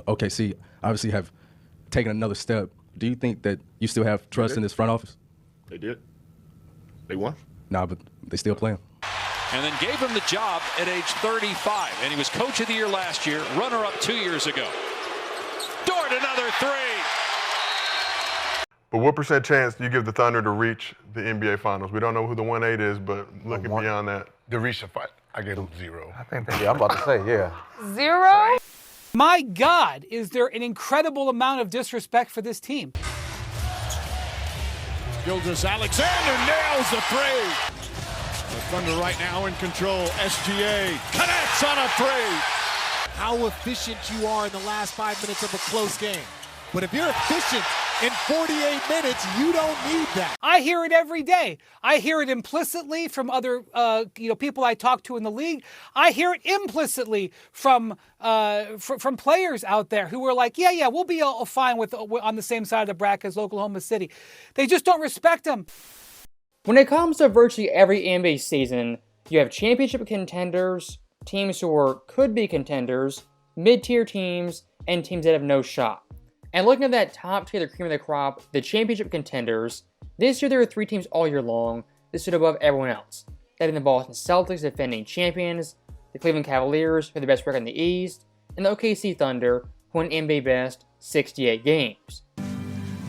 OKC obviously have taken another step. Do you think that you still have trust in this front office? They did. They won. Nah, but they still playing. And then gave him the job at age 35. And he was coach of the year last year, runner-up 2 years ago. Dort, another three. But what percent chance do you give the Thunder to reach the NBA Finals? We don't know who the 1-8 is, but looking beyond that. To reach the fight, I gave them 0. I think that, I'm about to say, yeah. 0? My God, is there an incredible amount of disrespect for this team? Gilgeous-Alexander nails the three. The Thunder right now in control. SGA connects on a three. How efficient you are in the last 5 minutes of a close game. But if you're efficient in 48 minutes, you don't need that. I hear it every day. I hear it implicitly from other people I talk to in the league. I hear it implicitly from players out there who are like, yeah, we'll be all fine on the same side of the bracket as Oklahoma City. They just don't respect them. When it comes to virtually every NBA season, you have championship contenders, teams who could be contenders, mid-tier teams, and teams that have no shot. And looking at that top tier, the cream of the crop, the championship contenders, this year there are 3 teams all year long that stood above everyone else. That being the Boston Celtics, defending champions, the Cleveland Cavaliers, who are the best record in the East, and the OKC Thunder, who won NBA best 68 games.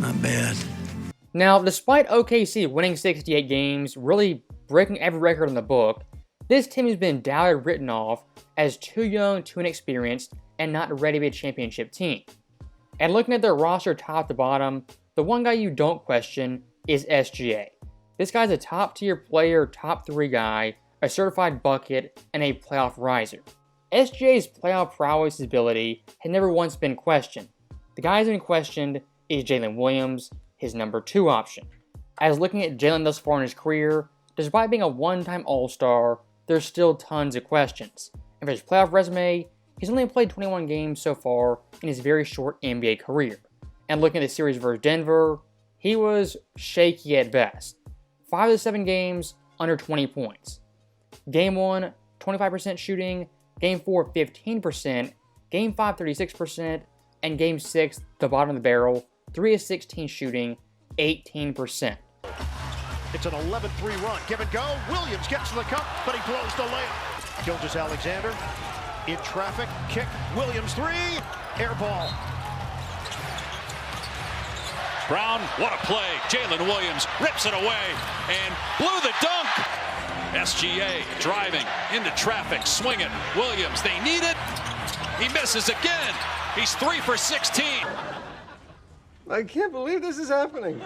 Not bad. Now, despite OKC winning 68 games, really breaking every record in the book, this team has been doubted, written off as too young, too inexperienced, and not ready to be a championship team. And looking at their roster top to bottom, the one guy you don't question is SGA. This guy's a top tier player, top 3 guy, a certified bucket, and a playoff riser. SGA's playoff prowess ability has never once been questioned. The guy who's been questioned is Jalen Williams, his number 2 option. As looking at Jalen thus far in his career, despite being a one-time All-Star, there's still tons of questions. And for his playoff resume, he's only played 21 games so far in his very short NBA career. And looking at the series versus Denver, he was shaky at best. 5 of the 7 games, under 20 points. Game 1, 25% shooting. Game 4, 15%. Game 5, 36%. And Game 6, the bottom of the barrel, 3 of 16 shooting, 18%. It's an 11-3 run. Give and go. Williams gets to the cup, but he blows the layup. Gilgeous-Alexander in traffic. Kick. Williams 3. Air ball. Brown, what a play. Jalen Williams rips it away and blew the dunk. SGA driving into traffic, swinging. Williams, they need it. He misses again. He's 3 for 16. I can't believe this is happening.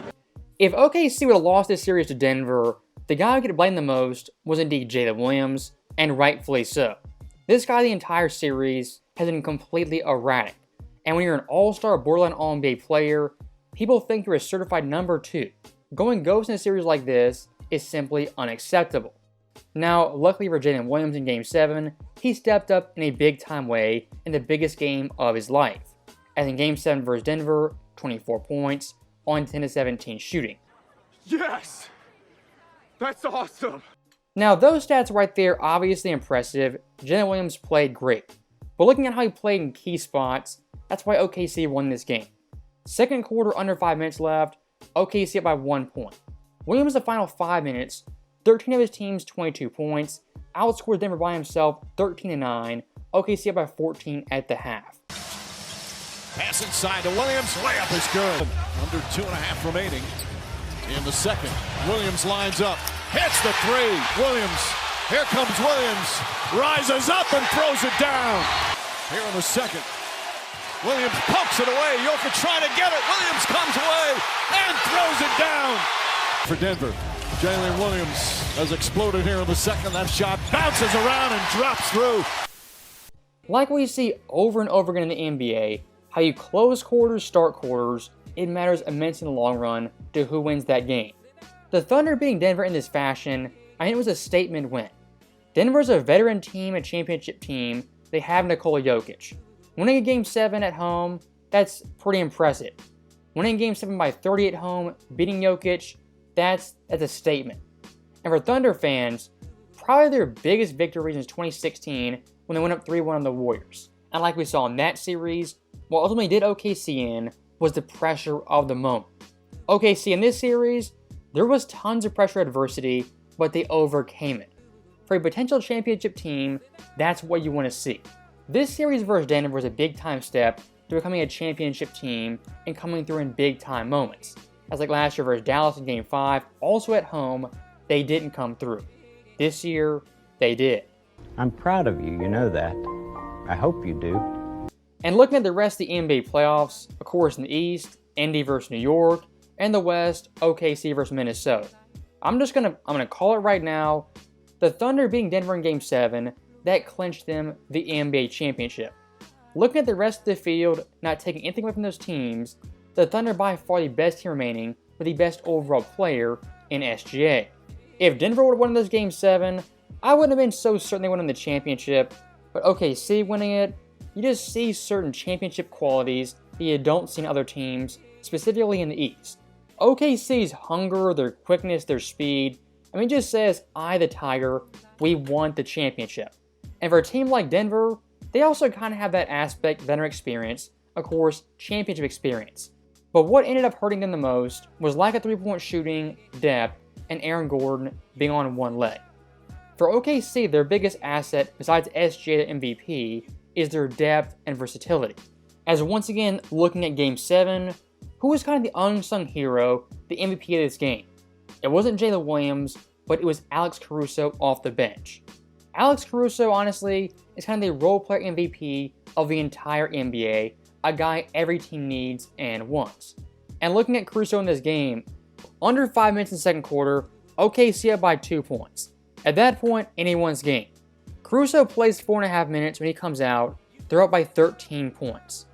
If OKC would have lost this series to Denver, the guy who could blame the most was indeed Jalen Williams, and rightfully so. This guy the entire series has been completely erratic. And when you're an all-star borderline All-NBA player, people think you're a certified number 2. Going ghost in a series like this is simply unacceptable. Now, luckily for Jalen Williams in Game 7, he stepped up in a big-time way in the biggest game of his life. As in Game 7 versus Denver, 24 points on 10 of 17 shooting. Yes! That's awesome! Now, those stats right there obviously impressive. Jalen Williams played great. But looking at how he played in key spots, that's why OKC won this game. Second quarter, under 5 minutes left, OKC up by 1 point. Williams the final 5 minutes, 13 of his team's 22 points, outscored Denver by himself 13-9, OKC up by 14 at the half. Pass inside to Williams. Layup is good. Under 2.5 remaining in the second. Williams lines up. Hits the 3. Williams. Here comes Williams. Rises up and throws it down. Here in the second. Williams pokes it away. Jokic trying to get it. Williams comes away and throws it down. For Denver, Jalen Williams has exploded here in the second. That shot bounces around and drops through. Like we see over and over again in the NBA, how you close quarters, start quarters, it matters immensely in the long run to who wins that game. The Thunder beating Denver in this fashion, I think it was a statement win. Denver's a veteran team, a championship team. They have Nikola Jokic. Winning a Game 7 at home, that's pretty impressive. Winning Game 7 by 30 at home, beating Jokic, that's a statement. And for Thunder fans, probably their biggest victory since 2016 when they went up 3-1 on the Warriors. And like we saw in that series, what ultimately did OKC in was the pressure of the moment. OKC in this series, there was tons of pressure adversity, but they overcame it. For a potential championship team, that's what you want to see. This series versus Denver was a big-time step to becoming a championship team and coming through in big-time moments. As like last year versus Dallas in Game 5, also at home, they didn't come through. This year, they did. I'm proud of you, you know that. I hope you do. And looking at the rest of the NBA playoffs, of course in the East, Indy versus New York, and the West, OKC versus Minnesota. I'm gonna call it right now. The Thunder beating Denver in Game 7, that clinched them the NBA championship. Looking at the rest of the field, not taking anything away from those teams, the Thunder by far the best team remaining with the best overall player in SGA. If Denver would have won those Game 7, I wouldn't have been so certain they would win the championship, but OKC winning it, you just see certain championship qualities that you don't see in other teams, specifically in the East. OKC's hunger, their quickness, their speed, just says, I, the Tiger, we want the championship. And for a team like Denver, they also kind of have that aspect, veteran experience, of course, championship experience. But what ended up hurting them the most was lack of three-point shooting, depth, and Aaron Gordon being on one leg. For OKC, their biggest asset, besides SGA the MVP, is their depth and versatility. As once again, looking at Game 7, who was kind of the unsung hero, the MVP of this game? It wasn't Jalen Williams, but it was Alex Caruso off the bench. Alex Caruso, honestly, is kind of the role player MVP of the entire NBA, a guy every team needs and wants. And looking at Caruso in this game, under 5 minutes in the second quarter, OKC up by 2 points. At that point, anyone's game. Caruso plays 4.5 minutes. When he comes out, they're up by 13 points.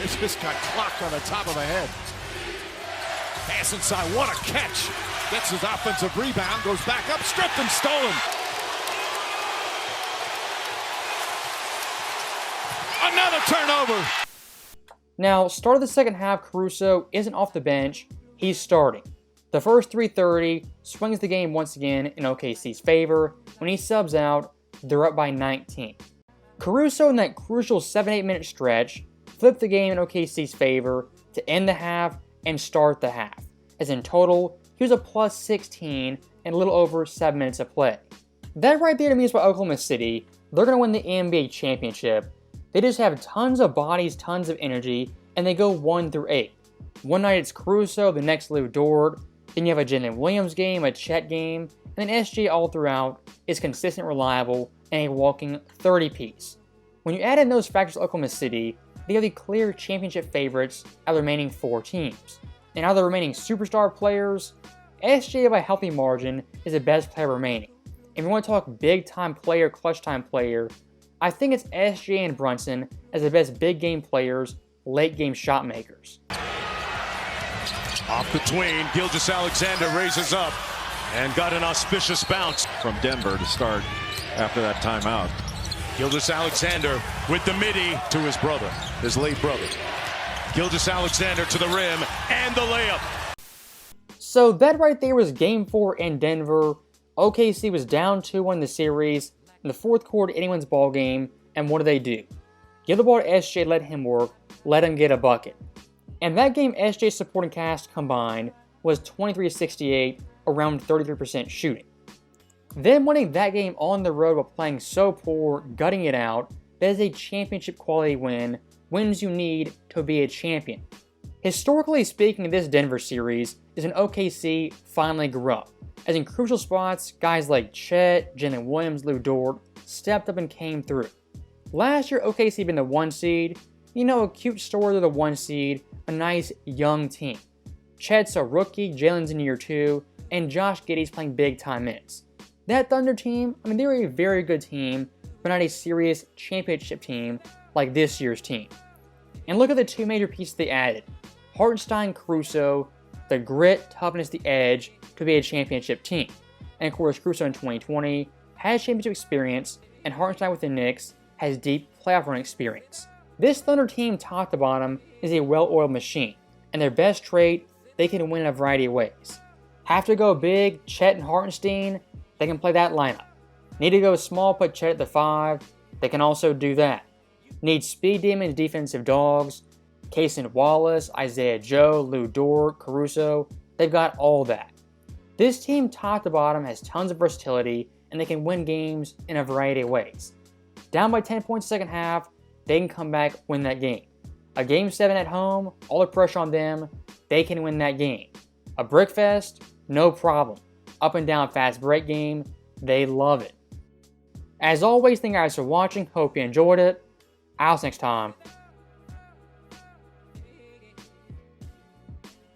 This just got clocked on the top of the head. Pass inside, what a catch. Gets his offensive rebound, goes back up, stripped and stolen. Another turnover. Now, start of the second half, Caruso isn't off the bench, he's starting. The first 3:30 swings the game once again in OKC's favor. When he subs out, they're up by 19. Caruso in that crucial 7-8 minute stretch flipped the game in OKC's favor to end the half and start the half, as in total, he was a plus 16 and a little over 7 minutes of play. That right there to me is why Oklahoma City, they're going to win the NBA championship. They just have tons of bodies, tons of energy, and they go 1 through 8. One night it's Caruso, the next Lou Dort, then you have a Jalen Williams game, a Chet game, and then SGA all throughout is consistent, reliable, and a walking 30-piece. When you add in those factors to Oklahoma City, they are the clear championship favorites out of the remaining 4 teams. And out of the remaining superstar players, SGA by a healthy margin is the best player remaining. If you want to talk big-time player, clutch-time player, I think it's SGA and Brunson as the best big-game players, late-game shot makers. Off the tween, Gilgeous-Alexander raises up and got an auspicious bounce from Denver to start after that timeout. Gilgeous-Alexander with the midi to his brother, his late brother. Gilgeous-Alexander to the rim and the layup. So that right there was Game 4 in Denver. OKC was down 2-1 in the series. In the fourth quarter, anyone's ball game, and what do? Give the ball to SJ, let him work, let him get a bucket. And that game, SJ's supporting cast combined was 23-68, around 33% shooting. Then winning that game on the road while playing so poor, gutting it out, that is a championship quality win, wins you need to be a champion. Historically speaking, this Denver series is when OKC finally grew up, as in crucial spots, guys like Chet, Jalen Williams, Lou Dort stepped up and came through. Last year, OKC had been the 1 seed. A cute story of the 1 seed, a nice young team. Chet's a rookie, Jalen's in year 2, and Josh Giddey's playing big-time minutes. That Thunder team, they're a very good team, but not a serious championship team like this year's team. And look at the 2 major pieces they added. Hartenstein, Caruso, the grit, toughness, the edge to be a championship team. And of course, Caruso in 2020 has championship experience, and Hartenstein with the Knicks has deep playoff run experience. This Thunder team, top to bottom, is a well-oiled machine, and their best trait, they can win in a variety of ways. Have to go big, Chet and Hartenstein, they can play that lineup. Need to go small, put Chet at the 5, they can also do that. Need speed demons, defensive dogs. Cason Wallace, Isaiah Joe, Lou Dort, Caruso. They've got all that. This team, top to bottom, has tons of versatility, and they can win games in a variety of ways. Down by 10 points second half, they can come back, win that game. A Game 7 at home, all the pressure on them, they can win that game. A brick fest, no problem. Up and down fast break game, they love it. As always, thank you guys for watching. Hope you enjoyed it. I'll see you next time.